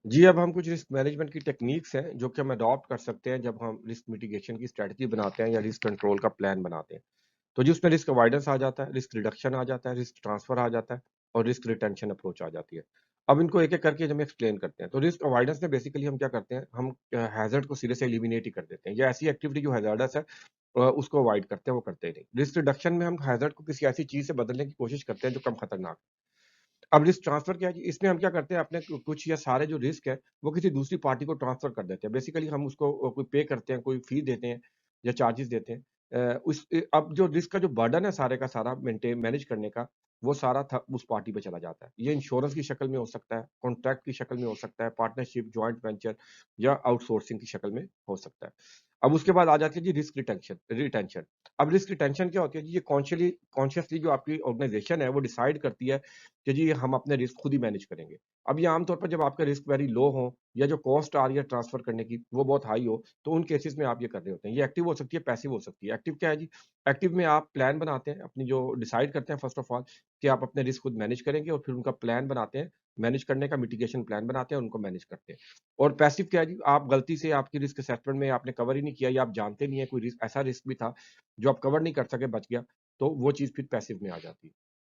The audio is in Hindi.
जी, अब हम कुछ रिस्क मैनेजमेंट की टेक्नीक्स हैं, जो कि हम अडॉप्ट कर सकते हैं जब हम रिस्क मिटिगेशन की स्ट्रैटेजी बनाते हैं या रिस्क कंट्रोल का प्लान बनाते हैं। तो जी, उसमें रिस्क अवॉइडेंस आ जाता है, रिस्क रिडक्शन आ जाता है, रिस्क ट्रांसफर आ जाता है और रिस्क रिटेंशन अप्रोच आ जाती है। अब इनको एक-एक करके जब हम एक्सप्लेन करते हैं, तो रिस्क अवॉइडेंस में बेसिकली हम क्या करते हैं, हम हैज़ार्ड को सिरे से एलिमिनेट ही कर देते हैं या ऐसी एक्टिविटी जो हैज़ार्डस है उसको अवॉइड करते हैं, वो करते ही नहीं। रिस्क रिडक्शन में हम हैज़ार्ड को किसी ऐसी चीज़ से बदलने की कोशिश करते हैं जो कम खतरनाक है। अब रिस्क ट्रांसफर क्या है जी, इसमें हम क्या करते हैं अपने कुछ या सारे जो रिस्क है, वो किसी दूसरी पार्टी को ट्रांसफर कर देते हैं। बेसिकली हम उसको कोई पे करते हैं, कोई फी देते हैं या चार्जेज़ देते हैं। अब जो रिस्क का जो बर्डन है सारे का सारा मैनेज करने का, वो सारा था उस पार्टी पे चला जाता है। ये इंश्योरेंस की शक्ल में हो सकता है, कॉन्ट्रैक्ट की शक्ल में हो सकता है, पार्टनरशिप, जॉइंट वेंचर या आउटसोर्सिंग की शक्ल में हो सकता है। अब उसके बाद आ जाती है जी रिस्क रिटेंशन रिटेंशन। अब रिस्क रिटेंशन क्या होती है जी, ये कॉन्शियसली जो आपकी ऑर्गनाइज़ेशन है, वो डिसाइड करती है कि जी हम अपने रिस्क खुद ही मैनेज करेंगे। अब ये आम तौर पर जब आपका रिस्क वेरी लो हो या जो कॉस्ट आ रही है ट्रांसफर करने की वो बहुत हाई हो, तो उन केसेस में आप ये कर रहे होते हैं। ये एक्टिव हो सकती है, पैसिव हो सकती है। एक्टिव क्या है जी? एक्टिव में आप प्लान बनाते हैं, अपनी जो डिसाइड करते हैं फर्स्ट ऑफ ऑल कि आप अपने रिस्क खुद मैनेज करेंगे और फिर उनका प्लान बनाते हैं, मैनेज करने का मिटिगेशन प्लान बनाते हैं और उनको मैनेज करते हैं। और पैसिव क्या है जी? आप गलती से आपकी रिस्क असेसमेंट में आपने कवर ही नहीं किया या आप जानते नहीं है कोई रिस्क ऐसा रिस्क भी था, जो आप कवर नहीं कर सके, बच गया, तो वो चीज़ फिर पैसिव में आ जाती है।